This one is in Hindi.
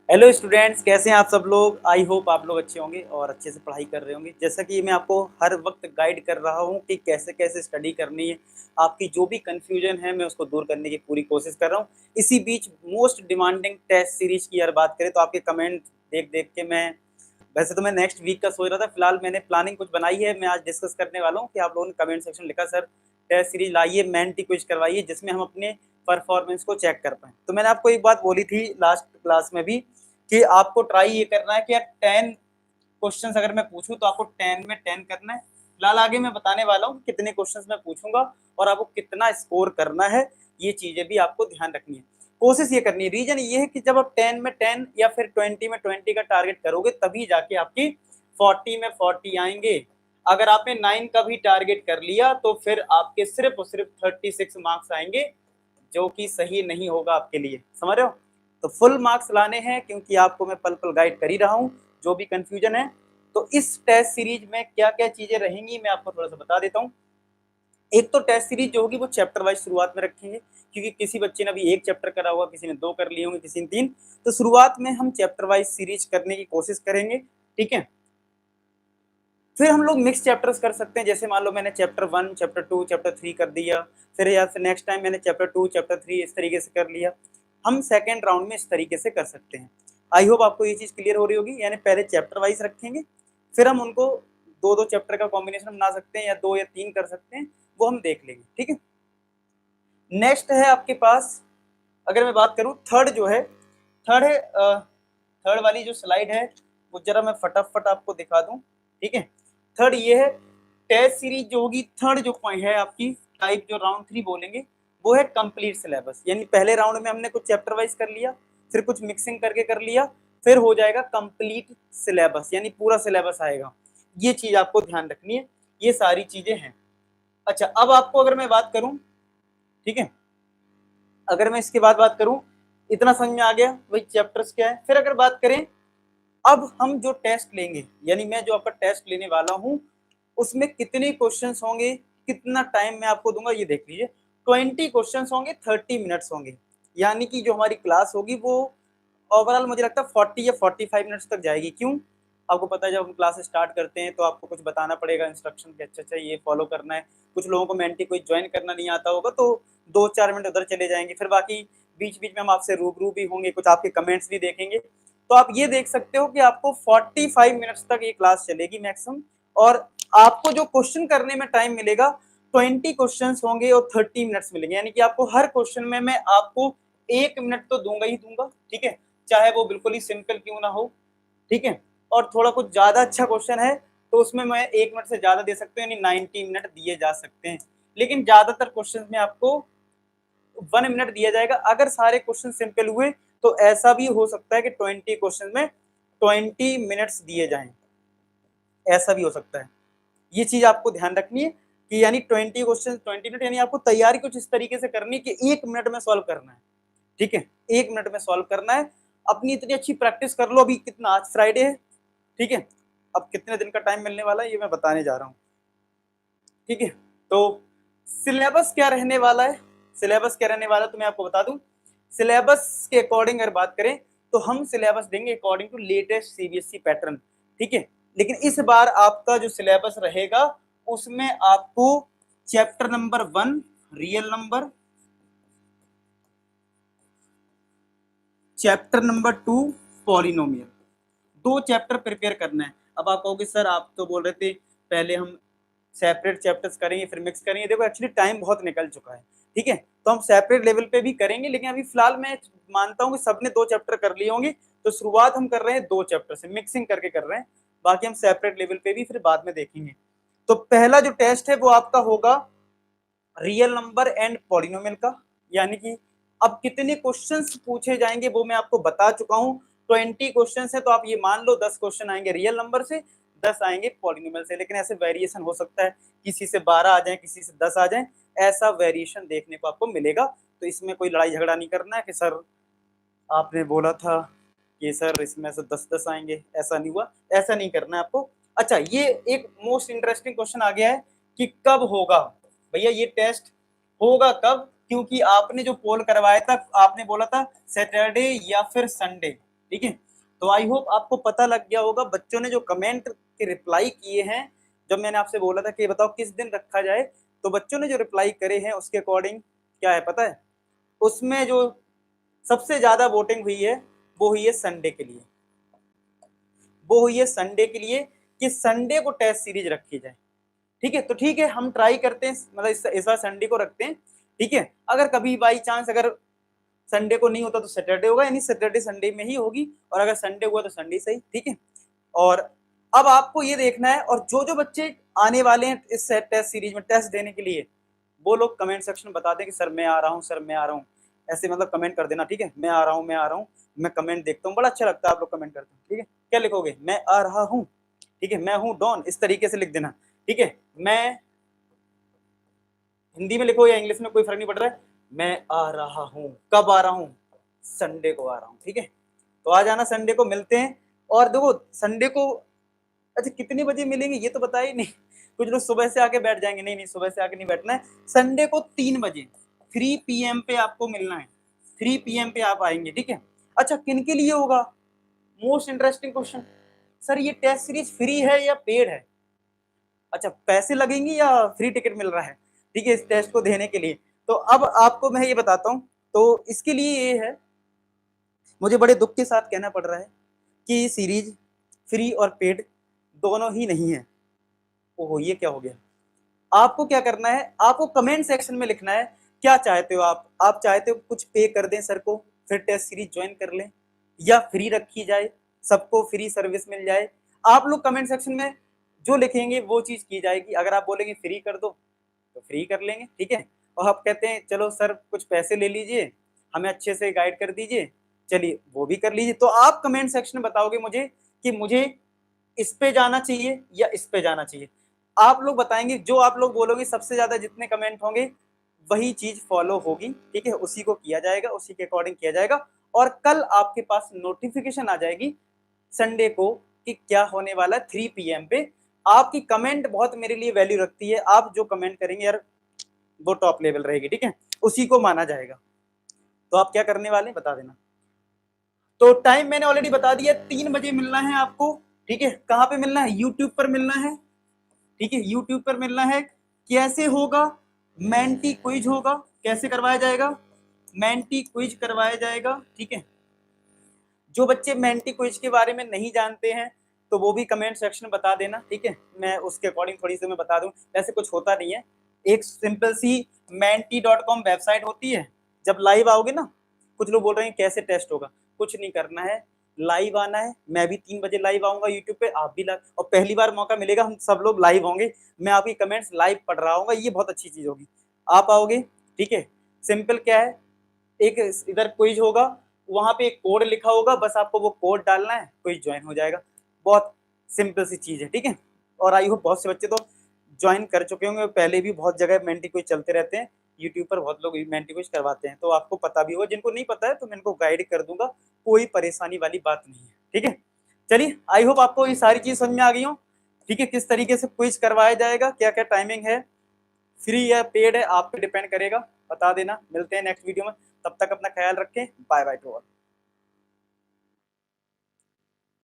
हेलो स्टूडेंट्स, कैसे हैं आप सब लोग। आई होप आप लोग अच्छे होंगे और अच्छे से पढ़ाई कर रहे होंगे। जैसा कि मैं आपको हर वक्त गाइड कर रहा हूं कि कैसे कैसे स्टडी करनी है। आपकी जो भी कंफ्यूजन है मैं उसको दूर करने की पूरी कोशिश कर रहा हूं। इसी बीच मोस्ट डिमांडिंग टेस्ट सीरीज की अगर बात करें तो आपके कमेंट देख देख के मैं, वैसे तो मैं नेक्स्ट वीक का सोच रहा था, फिलहाल मैंने प्लानिंग कुछ बनाई है। मैं आज डिस्कस करने वाला हूँ कि आप लोगों ने कमेंट सेक्शन लिखा सर टेस्ट सीरीज लाइए, मेंटी क्विज करवाइए जिसमें हम अपने परफॉर्मेंस को चेक कर पाएँ। तो मैंने आपको एक बात बोली थी लास्ट क्लास में भी कि आपको ट्राई ये करना है कि यार 10 क्वेश्चंस अगर मैं पूछूं तो आपको 10 में 10 करना है। फिलहाल आगे मैं बताने वाला हूँ कि कितने क्वेश्चंस मैं पूछूंगा और आपको कितना स्कोर करना है। ये चीजें भी आपको ध्यान रखनी है, कोशिश ये करनी है। रीजन ये है कि जब आप 10 में 10 या फिर 20 में 20 का टारगेट करोगे तभी जाके आपकी 40 में 40 आएंगे। अगर आपने 9 का भी टारगेट कर लिया तो फिर आपके सिर्फ और सिर्फ 36 मार्क्स आएंगे, जो कि सही नहीं होगा आपके लिए। समझ रहे हो? तो फुल मार्क्स लाने हैं क्योंकि आपको मैं पल पल गाइड कर ही रहा हूँ। जो भी कंफ्यूजन है तो इस टेस्ट सीरीज में क्या क्या चीजें रहेंगी मैं आपको थोड़ा सा बता देता हूँ। एक तो टेस्ट सीरीज जो होगी वो चैप्टर वाइज शुरुआत में रखेंगे, क्योंकि किसी बच्चे ने अभी एक चैप्टर करा होगा, किसी ने 2 कर लिए होंगे, किसी ने 3। तो शुरुआत में हम चैप्टर वाइज सीरीज करने की कोशिश करेंगे, ठीक है। फिर हम लोग मिक्स चैप्टर्स कर सकते हैं, जैसे मान लो मैंने चैप्टर 1, चैप्टर 2, चैप्टर 3 कर दिया, फिर या फिर नेक्स्ट टाइम मैंने चैप्टर 2, चैप्टर 3 इस तरीके से कर लिया। हम सेकेंड राउंड में इस तरीके से कर सकते हैं। आई होप आपको ये चीज़ क्लियर हो रही होगी। यानी पहले चैप्टर वाइज रखेंगे, फिर हम उनको 2-2 चैप्टर का कॉम्बिनेशन बना सकते हैं या 2 या 3 कर सकते हैं, वो हम देख लेंगे, ठीक है। नेक्स्ट है आपके पास, अगर मैं बात करूं थर्ड जो है, थर्ड है थर्ड वाली जो स्लाइड है वो जरा मैं फटाफट आपको दिखा दूं, ठीक है। थर्ड ये है टेस्ट सीरीज जो होगी। थर्ड जो पॉइंट है आपकी टाइप जो राउंड 3 बोलेंगे वो है कंप्लीट सिलेबस। यानी पहले राउंड में हमने कुछ चैप्टर वाइज कर लिया, फिर कुछ मिक्सिंग करके कर लिया, फिर हो जाएगा कंप्लीट सिलेबस, यानी पूरा सिलेबस आएगा। ये चीज आपको ध्यान रखनी है, ये सारी चीजें हैं। अच्छा, अब आपको अगर मैं बात करूं, ठीक है, अगर मैं इसके बाद बात करूं, इतना समझ में आ गया भाई चैप्टर्स क्या है। फिर अगर बात करें अब हम जो टेस्ट लेंगे, यानी मैं जो आपका टेस्ट लेने वाला हूं उसमें कितने क्वेश्चंस होंगे, कितना टाइम मैं आपको दूंगा, ये देख लीजिए। 20 क्वेश्चंस होंगे, 30 मिनट्स होंगे। यानी कि जो हमारी क्लास होगी वो ओवरऑल मुझे लगता है 40 या 45 मिनट्स तक जाएगी। क्यों? आपको पता है जब हम क्लास स्टार्ट करते हैं तो आपको कुछ बताना पड़ेगा इंस्ट्रक्शन के, अच्छा अच्छा ये फॉलो करना है। कुछ लोगों को मेंटी कोई ज्वाइन करना नहीं आता होगा तो 2-4 मिनट उधर चले जाएंगे, फिर बाकी बीच बीच में हम आपसे रूबरू भी होंगे, कुछ आपके कमेंट्स भी देखेंगे। तो आप ये देख सकते हो कि आपको 45 मिनट्स तक ये क्लास चलेगी मैक्सिमम। और आपको जो क्वेश्चन करने में टाइम मिलेगा 20 क्वेश्चन होंगे और 30 मिनट्स मिलेंगे। यानी कि आपको हर क्वेश्चन में मैं आपको 1 मिनट तो दूंगा ही दूंगा, ठीक है, चाहे वो बिल्कुल ही सिंपल क्यों ना हो, ठीक है। और थोड़ा कुछ ज्यादा अच्छा क्वेश्चन है तो उसमें मैं 1 मिनट से ज्यादा दे सकते हैं, यानी 90 मिनट दिए जा सकते हैं। लेकिन ज्यादातर क्वेश्चन में आपको 1 मिनट दिया जाएगा। अगर सारे क्वेश्चन सिंपल हुए तो ऐसा भी हो सकता है कि 20 क्वेश्चन में 20 मिनट्स दिए जाएं, ऐसा भी हो सकता है। ये चीज आपको ध्यान रखनी है कि यानी 20 क्वेश्चन 20 मिनट, यानी आपको तैयारी कुछ इस तरीके से करनी है कि 1 मिनट में सॉल्व करना है, ठीक है। 1 मिनट में सॉल्व करना है। अपनी इतनी अच्छी प्रैक्टिस कर लो। अभी कितना, आज फ्राइडे है, ठीक है। अब कितने दिन का टाइम मिलने वाला है ये मैं बताने जा रहा हूँ, ठीक है। तो सिलेबस क्या रहने वाला है, सिलेबस क्या रहने वाला है तो मैं आपको बता दूं। सिलेबस के अकॉर्डिंग अगर बात करें तो हम सिलेबस देंगे according to latest CBSE pattern, ठीक है। लेकिन इस बार आपका जो सिलेबस रहेगा उसमें आपको chapter number 1 real number, chapter number 2 polynomial, 2 chapter prepare करना है। अब आप कहोगे सर आप तो बोल रहे थे पहले हम सेपरेट चैप्टर्स करेंगे फिर मिक्स करेंगे। देखो एक्चुअली टाइम बहुत निकल चुका है, ठीक है। तो हम सेपरेट लेवल पे भी करेंगे, लेकिन अभी फिलहाल मैं मानता हूँ कि सबने 2 चैप्टर कर लिए होंगे, तो शुरुआत हम कर रहे हैं 2 चैप्टर से, मिक्सिंग करके कर रहे हैं। बाकी हम सेपरेट लेवल पे भी फिर बाद में देखेंगे। तो पहला जो टेस्ट है वो आपका होगा रियल नंबर एंड पॉलिनोमियल का। यानी कि अब कितने क्वेश्चंस पूछे जाएंगे वो मैं आपको बता चुका हूं। 20 क्वेश्चंस है तो आप ये मान लो 10 क्वेश्चन आएंगे रियल नंबर से, 10 आएंगे पॉलिनोमियल से। लेकिन ऐसे वेरिएशन हो सकता है, किसी से 12 आ जाए, किसी से 10 आ जाए, ऐसा वेरिएशन देखने को आपको मिलेगा। तो इसमें कोई लड़ाई झगड़ा नहीं करना है कि सर आपने बोला था कि सर इसमें से 10-10 आएंगे, ऐसा नहीं हुआ, ऐसा नहीं करना है आपको। अच्छा, ये एक मोस्ट इंटरेस्टिंग क्वेश्चन आ गया है कि कब होगा। भैया ये टेस्ट होगा कब? क्योंकि आपने जो पोल करवाया था आपने बोला था सैटरडे या फिर संडे, ठीक है। तो आई होप आपको पता लग गया होगा, बच्चों ने जो कमेंट के रिप्लाई किए हैं, जब मैंने आपसे बोला था कि बताओ किस दिन रखा जाए, तो बच्चों ने जो रिप्लाई करे हैं उसके अकॉर्डिंग क्या है पता है, उसमें जो सबसे ज्यादा वोटिंग हुई है वो हुई है संडे के लिए, वो हुई है संडे के लिए कि संडे को टेस्ट सीरीज रखी जाए। ठीक है, तो ठीक है, हम ट्राई करते हैं, मतलब इस बार संडे को रखते हैं। ठीक है, अगर कभी बाई चांस अगर संडे को नहीं होता तो सैटरडे होगा, यानी सैटरडे संडे में ही होगी, और अगर संडे हुआ तो संडे सही। ठीक है, और अब आपको ये देखना है, और जो जो बच्चे आने वाले हैं इस टेस्ट सीरीज में टेस्ट देने के लिए, वो लोग कमेंट सेक्शन में बता दें कि सर मैं आ रहा हूँ, सर मैं आ रहा हूँ, ऐसे मतलब कमेंट कर देना। ठीक है, मैं आ रहा हूँ, मैं आ रहा हूँ, मैं कमेंट देखता हूँ, बड़ा अच्छा लगता है आप लोग कमेंट करते हैं। ठीक है, क्या लिखोगे, मैं आ रहा हूँ, ठीक है, मैं हूँ डॉन, इस तरीके से लिख देना। ठीक है, मैं हिंदी में लिखो या इंग्लिश में, कोई फर्क नहीं पड़ रहा है, मैं आ रहा हूँ, कब आ रहा हूँ, संडे को आ रहा हूँ। ठीक है, तो आ जाना, संडे को मिलते हैं। और देखो संडे को अच्छा कितने बजे मिलेंगे ये तो बता ही नहीं, कुछ लोग सुबह से आके बैठ जाएंगे, नहीं नहीं सुबह से आके नहीं बैठना है, संडे को 3 बजे 3 PM पे आपको मिलना है, 3 PM पे आप आएंगे। ठीक है, अच्छा किन के लिए होगा, मोस्ट इंटरेस्टिंग क्वेश्चन, सर ये टेस्ट सीरीज फ्री है या पेड है, अच्छा पैसे लगेंगे या फ्री टिकट मिल रहा है, ठीक है, इस टेस्ट को देने के लिए। तो अब आपको मैं ये बताता हूँ, तो इसके लिए ये है, मुझे बड़े दुख के साथ कहना पड़ रहा है कि सीरीज फ्री और पेड दोनों ही नहीं है। ओहो ये क्या हो गया, आपको क्या करना है, आपको कमेंट सेक्शन में लिखना है क्या चाहते हो आप चाहते हो कुछ पे कर दें सर को, फिर टेस्ट सीरीज ज्वाइन कर लें, या फ्री रखी जाए, सबको फ्री सर्विस मिल जाए। आप लोग कमेंट सेक्शन में जो लिखेंगे वो चीज की जाएगी। अगर आप बोलेंगे फ्री कर दो तो फ्री कर लेंगे। ठीक है, और आप कहते हैं चलो सर कुछ पैसे ले लीजिए, हमें अच्छे से गाइड कर दीजिए, चलिए वो भी कर लीजिए। तो आप कमेंट सेक्शन में बताओगे मुझे कि मुझे इस पे जाना चाहिए या इस पे जाना चाहिए, आप लोग बताएंगे, जो आप लोग बोलोगे सबसे ज्यादा जितने कमेंट होंगे वही चीज फॉलो होगी। ठीक है, उसी को किया जाएगा, उसी के अकॉर्डिंग किया जाएगा, और कल आपके पास नोटिफिकेशन आ जाएगी संडे को कि क्या होने वाला है 3 PM पे। आपकी कमेंट बहुत मेरे लिए वैल्यू रखती है, आप जो कमेंट करेंगे यार वो टॉप लेवल रहेगी। ठीक है, उसी को माना जाएगा। तो आप क्या करने वाले हैं बता देना। तो टाइम मैंने ऑलरेडी बता दिया, 3 बजे मिलना है आपको। ठीक है, कहाँ पे मिलना है, यूट्यूब पर मिलना है। ठीक है, यूट्यूब पर मिलना है। कैसे होगा, मेंटी क्विज होगा, कैसे करवाया जाएगा, मेंटी क्विज करवाया जाएगा। ठीक है, जो बच्चे मेंटी क्विज के बारे में नहीं जानते हैं तो वो भी कमेंट सेक्शन में बता देना। ठीक है, मैं उसके अकॉर्डिंग थोड़ी सी मैं बता दूं, ऐसे कुछ होता नहीं है, एक सिंपल सी menti.com वेबसाइट होती है। जब लाइव आओगे ना, कुछ लोग बोल रहे हैं कैसे टेस्ट होगा, कुछ नहीं करना है, लाइव आना है। मैं भी 3 बजे लाइव आऊंगा यूट्यूब पे, आप भी लाइव, और पहली बार मौका मिलेगा हम सब लोग लाइव होंगे, मैं आपकी कमेंट्स लाइव पढ़ रहा हूँ, ये बहुत अच्छी चीज होगी। आप आओगे, ठीक है, सिंपल क्या है, एक इधर क्विज होगा, वहां पे एक कोड लिखा होगा, बस आपको वो कोड डालना है, क्विज ज्वाइन हो जाएगा। बहुत सिंपल सी चीज है। ठीक है, और आई होप बहुत से बच्चे तो ज्वाइन कर चुके होंगे, पहले भी बहुत जगह मेंटी क्विज चलते रहते हैं, यूट्यूब पर बहुत लोग मेंटी क्विज करवाते हैं, तो आपको पता भी होगा। जिनको नहीं पता है तो मैं इनको गाइड कर दूंगा, कोई परेशानी वाली बात नहीं है। ठीक है, चलिए आई होप आपको ये सारी चीज समझ में आ गई हो। ठीक है, किस तरीके से क्विज करवाया जाएगा, क्या क्या टाइमिंग है, फ्री या पेड है, आप पे डिपेंड करेगा, बता देना। मिलते हैं नेक्स्ट वीडियो में, तब तक अपना ख्याल रखें, बाय बाय टू ऑल।